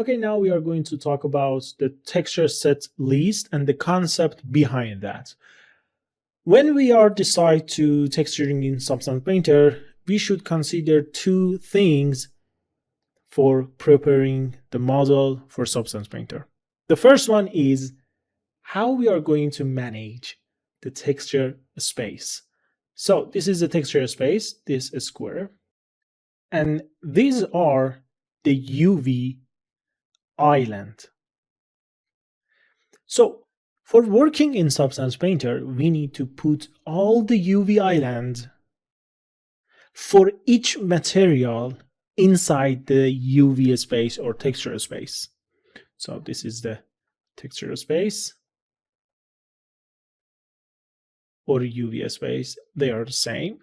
Okay, now we are going to talk about the texture set list and the concept behind that. When we are decide to texturing in Substance Painter, we should consider two things for preparing the model for Substance Painter. The first one is how we are going to manage the texture space. So this is the texture space, this is square, and these are the UV island. So for working in Substance Painter, we need to put all the UV islands for each material inside the UV space or texture space. So this is the texture space or UV space. They are the same.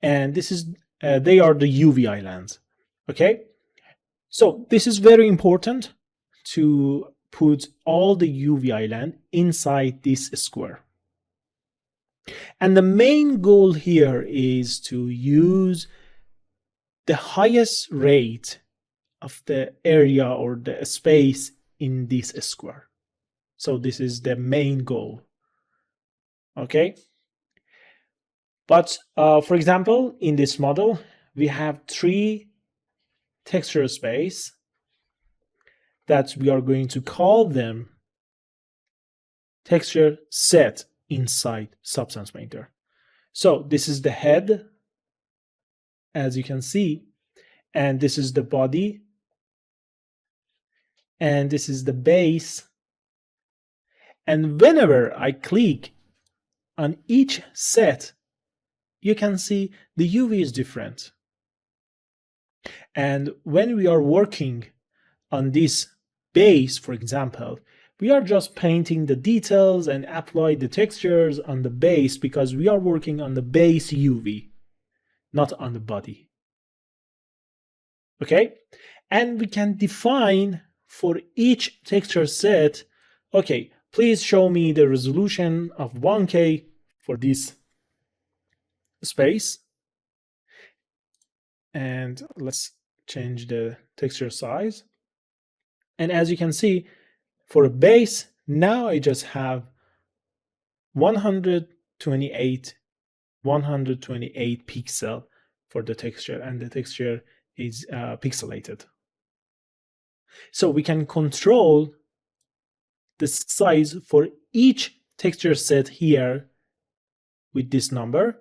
And this is they are the UV islands. Okay. So this is very important to put all the UV island inside this square. And the main goal here is to use the highest rate of the area or the space in this square. So this is the main goal. Okay. But for example, in this model, we have 3 texture space that we are going to call them texture set inside Substance Painter. So this is the head, as you can see, and this is the body, and this is the base. And whenever I click on each set, you can see the UV is different. And when we are working on this base, for example, we are just painting the details and apply the textures on the base because we are working on the base UV, not on the body. Okay? And we can define for each texture set, okay, please show me the resolution of 1K for this space. And let's change the texture size. And as you can see, for a base, now I just have 128 pixel for the texture, and the texture is pixelated. So we can control the size for each texture set here with this number.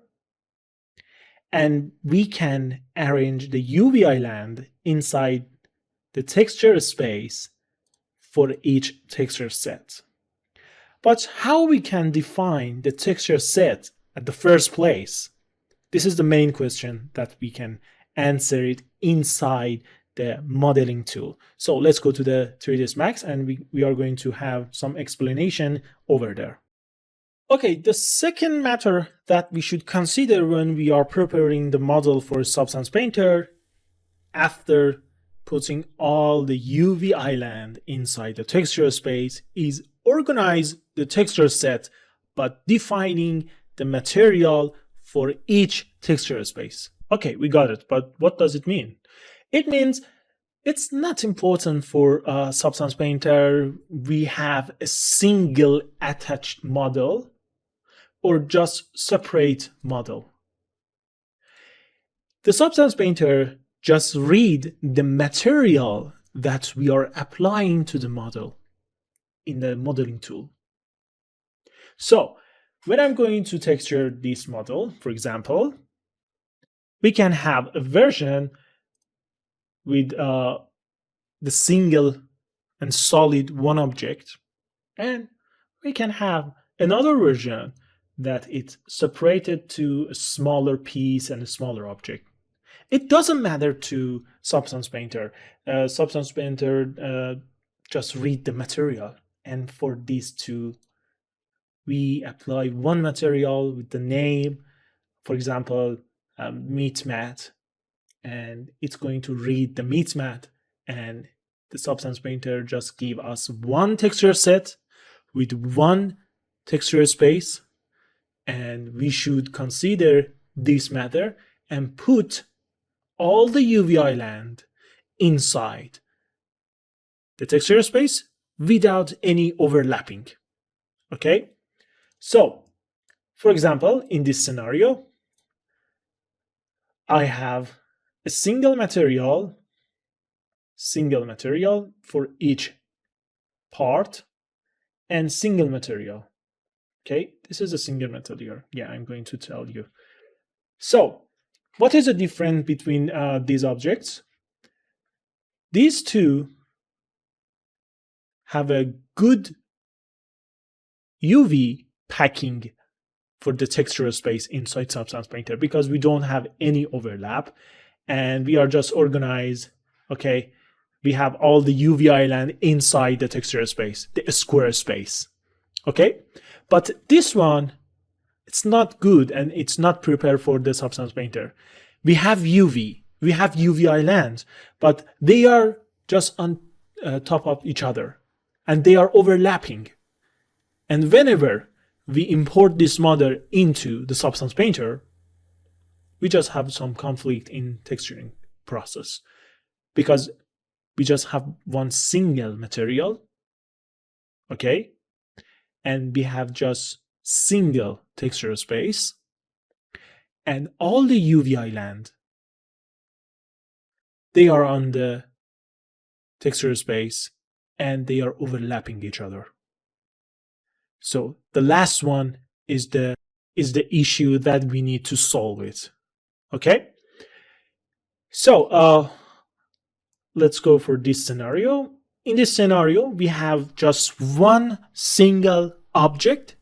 And we can arrange the UV island inside the texture space for each texture set. But how we can define the texture set at the first place? This is the main question that we can answer it inside the modeling tool. So let's go to the 3ds Max and we are going to have some explanation over there. Okay, the second matter that we should consider when we are preparing the model for Substance Painter after putting all the UV island inside the texture space is organize the texture set, but defining the material for each texture space. Okay, we got it, but what does it mean? It means it's not important for Substance Painter we have a single attached model or just separate model. The Substance Painter just read the material that we are applying to the model in the modeling tool. So when I'm going to texture this model, for example, we can have a version with the single and solid one object, and we can have another version that it's separated to a smaller piece and a smaller object. It doesn't matter to Substance Painter. Substance Painter just read the material, and for these two, we apply one material with the name, for example, meat mat, and it's going to read the meat mat, and the Substance Painter just give us one texture set with one texture space, and we should consider this matter and put all the UV island inside the texture space without any overlapping. Okay, so for example, in this scenario, I have a single material for each part and single material. Okay, this is a single material. Yeah, I'm going to tell you. So what is the difference between these objects? These two have a good UV packing for the texture space inside Substance Painter because we don't have any overlap and we are just organized. Okay, we have all the UV island inside the texture space, the square space. Okay, but this one, it's not good and it's not prepared for the Substance Painter. We have UV islands, but they are just on top of each other and they are overlapping. And whenever we import this model into the Substance Painter, we just have some conflict in texturing process because we just have one single material, okay? And we have just single texture space and all the UV island, they are on the texture space and they are overlapping each other. So the last one is the issue that we need to solve it. Okay? So let's go for this scenario. In this scenario, we have just one single object,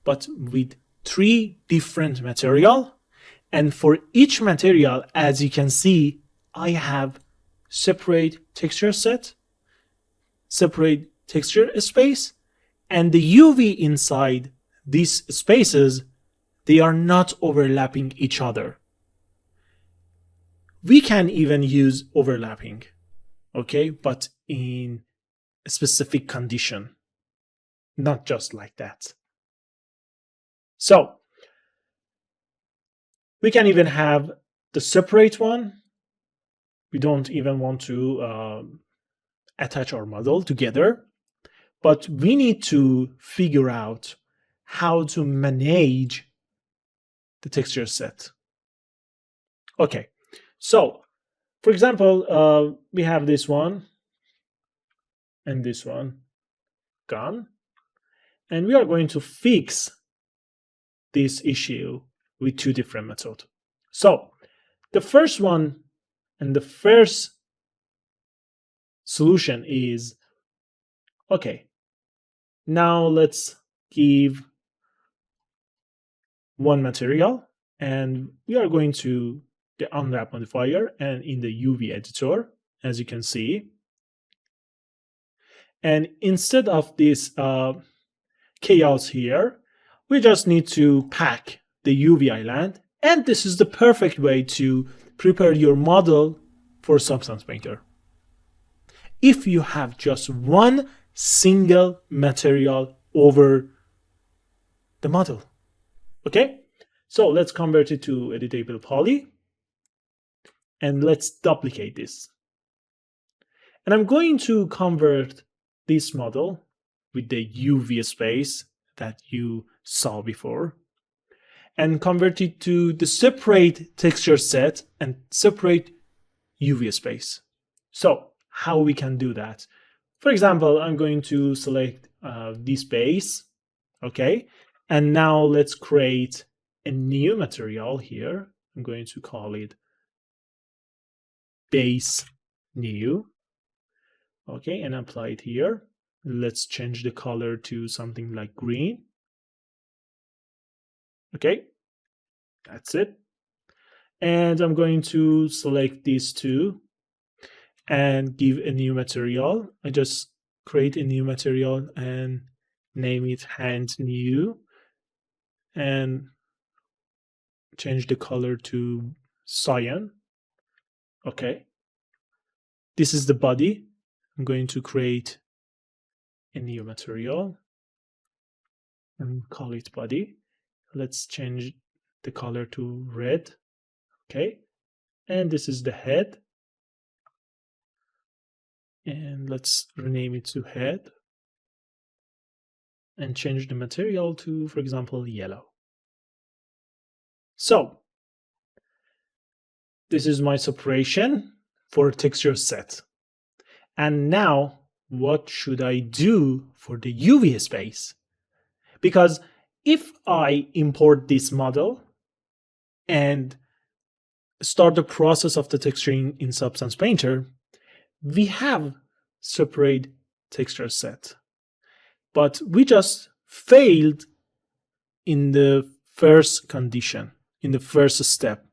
but with 3 different material. And for each material, as you can see, I have separate texture set, separate texture space, and the UV inside these spaces, they are not overlapping each other. We can even use overlapping, okay, but in a specific condition, not just like that. So we can even have the separate one. We don't even want to attach our model together, but we need to figure out how to manage the texture set. Okay, so for example, we have this one and this one gone, and we are going to fix this issue with 2 different methods. So the first one and the first solution is, okay, now let's give one material and we are going to the unwrap modifier and in the UV editor, as you can see. And instead of this chaos here, we just need to pack the UV island. And this is the perfect way to prepare your model for Substance Painter. If you have just one single material over the model. Okay, so let's convert it to editable poly and let's duplicate this. And I'm going to convert this model with the UV space that you saw before and convert it to the separate texture set and separate UV space. So how we can do that? For example, I'm going to select this base, okay? And now let's create a new material here. I'm going to call it base new, okay, and apply it here. Let's change the color to something like green. Okay, that's it. And I'm going to select these two and give a new material. I just create a new material and name it hand new and change the color to cyan. Okay, this is the body. I'm going to create a new material and call it body. Let's change the color to red. Okay, and this is the head. And let's rename it to head and change the material to, for example, yellow. So this is my separation for TextureSet. And now what should I do for the UV space? Because if I import this model and start the process of the texturing in Substance Painter, we have separate TextureSet. But we just failed in the first condition, in the first step.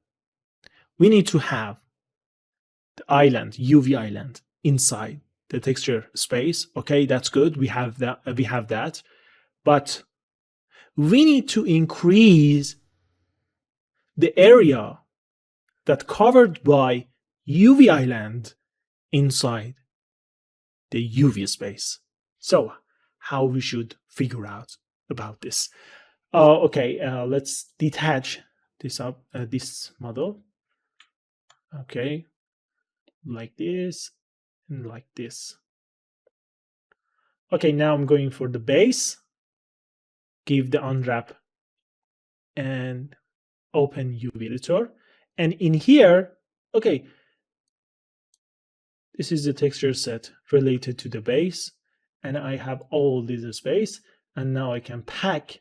We need to have the island, UV island, inside the texture space. Okay, that's good. We have that. But we need to increase the area that covered by UV island inside the UV space. So how we should figure out about this? Okay, let's detach this model. Okay, like this and like this. Okay, now I'm going for the base. Give the unwrap and open UV editor. And in here, okay, this is the texture set related to the base. And I have all this space. And now I can pack.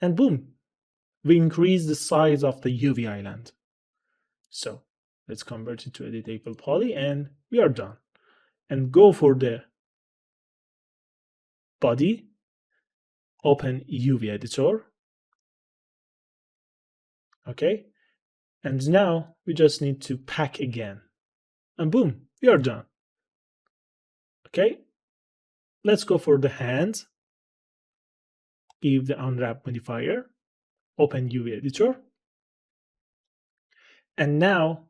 And boom, we increase the size of the UV island. So let's convert it to editable poly and we are done. And go for the body, open UV editor. Okay, and now we just need to pack again. And boom, we are done. Okay, let's go for the hand. Give the unwrap modifier, open UV editor. And now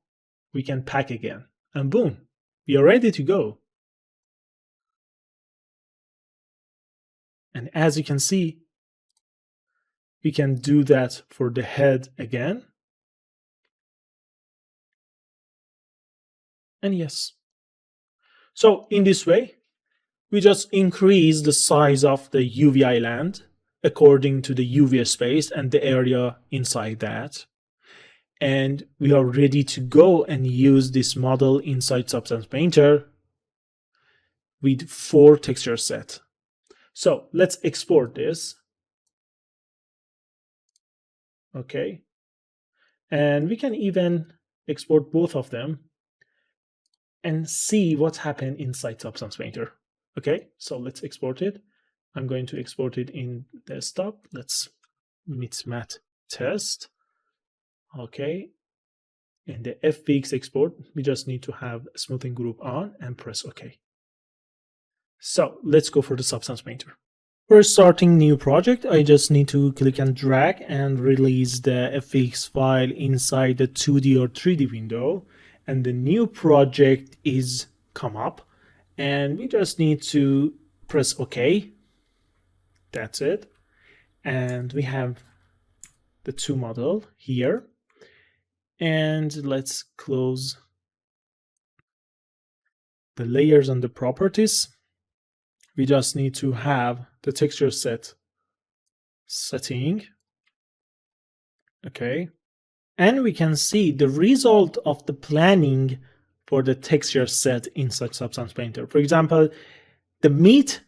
we can pack again. And boom, we are ready to go. And as you can see, we can do that for the head again. And yes. So in this way, we just increase the size of the UV island according to the UV space and the area inside that. And we are ready to go and use this model inside Substance Painter with 4 texture set. So let's export this. Okay. And we can even export both of them and see what's happened inside Substance Painter. Okay, so let's export it. I'm going to export it in desktop. Let's mix-mat test. Okay, in the FBX export, we just need to have a smoothing group on and press OK. So let's go for the Substance Painter. For starting new project, I just need to click and drag and release the FBX file inside the 2D or 3D window. And the new project is come up. And we just need to press OK. That's it. And we have the 2 model here. And let's close the layers and the properties. We just need to have the texture set setting. Okay. And we can see the result of the planning for the texture set inside Substance Painter. For example, the meat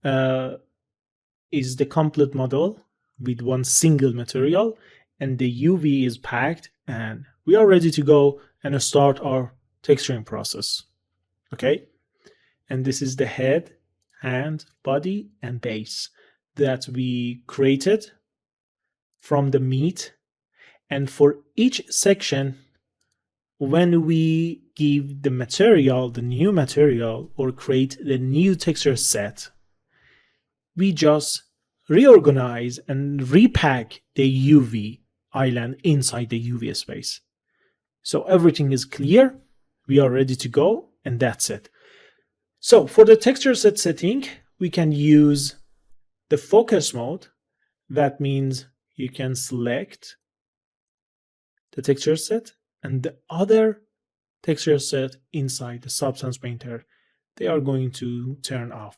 is the complete model with one single material, and the UV is packed, and we are ready to go and start our texturing process. Okay, and this is the head, hand, body, and base that we created from the meat. And for each section, when we give the material, the new material, or create the new texture set, we just reorganize and repack the UV island inside the UV space. So everything is clear. We are ready to go, and that's it. So for the texture set setting, we can use the focus mode. That means you can select the texture set and the other texture set inside the Substance Painter they are going to turn off.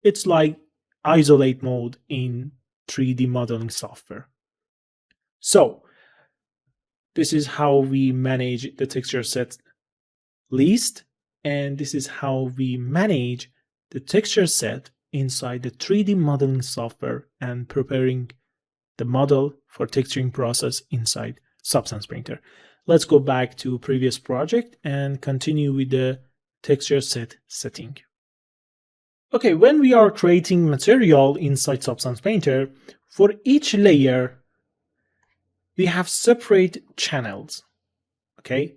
It's like isolate mode in 3D modeling software. So this is how we manage the texture set list, and this is how we manage the texture set inside the 3D modeling software and preparing the model for texturing process inside Substance Painter. Let's go back to previous project and continue with the texture set setting. Okay, when we are creating material inside Substance Painter, for each layer, we have separate channels, okay?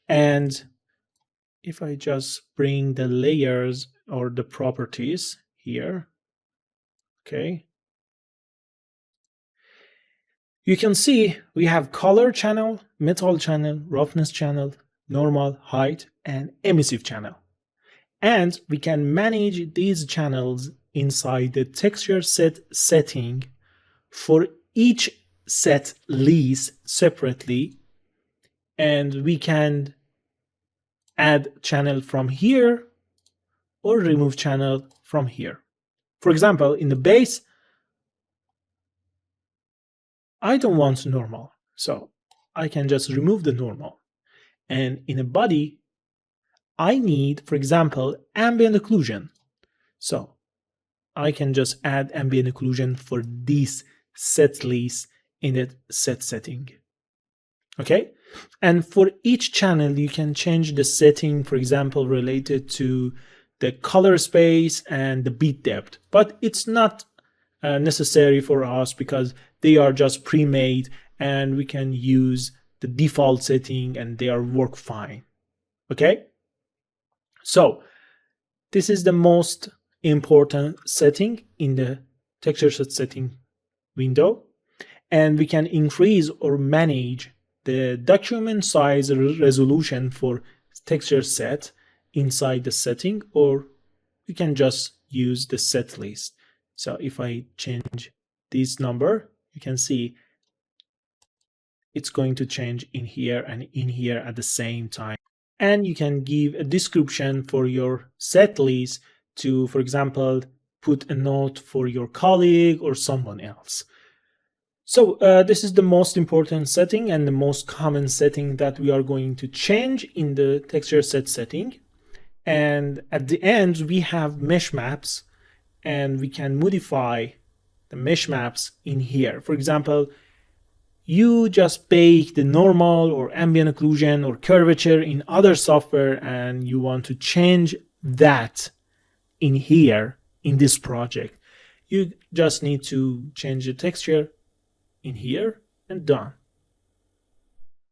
And if I just bring the layers or the properties here, okay, you can see we have color channel, metal channel, roughness channel, normal, height, and emissive channel. And we can manage these channels inside the texture set setting for each set list separately. And we can add channel from here or remove channel from here. For example, in the base, I don't want normal, so I can just remove the normal. And in a body, I need, for example, ambient occlusion. So I can just add ambient occlusion for this set list in the set setting. Okay? And for each channel, you can change the setting, for example, related to the color space and the bit depth. But it's not necessary for us because they are just pre-made and we can use the default setting and they are work fine. Okay? So this is the most important setting in the texture set setting window, and we can increase or manage the document size resolution for texture set inside the setting, or we can just use the set list. So if I change this number, you can see it's going to change in here and in here at the same time. And you can give a description for your set list to, for example, put a note for your colleague or someone else. So this is the most important setting and the most common setting that we are going to change in the texture set setting. And at the end, we have mesh maps, and we can modify the mesh maps in here. For example, you just bake the normal or ambient occlusion or curvature in other software and you want to change that in here in this project. You just need to change the texture in here and done.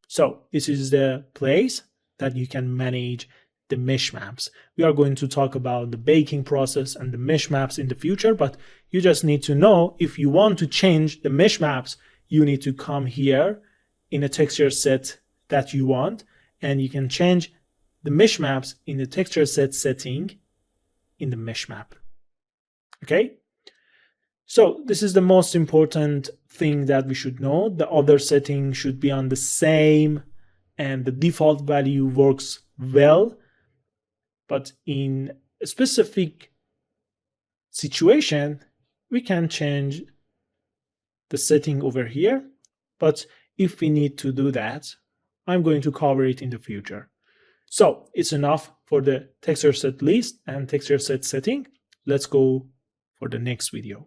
So this is the place that you can manage the mesh maps. We are going to talk about the baking process and the mesh maps in the future, but you just need to know if you want to change the mesh maps, you need to come here in a texture set that you want, and you can change the mesh maps in the texture set setting in the mesh map. Okay? So this is the most important thing that we should know. The other setting should be on the same and the default value works well, but in a specific situation, we can change the setting over here. But if we need to do that, I'm going to cover it in the future. So it's enough for the texture set list and texture set setting. Let's go for the next video.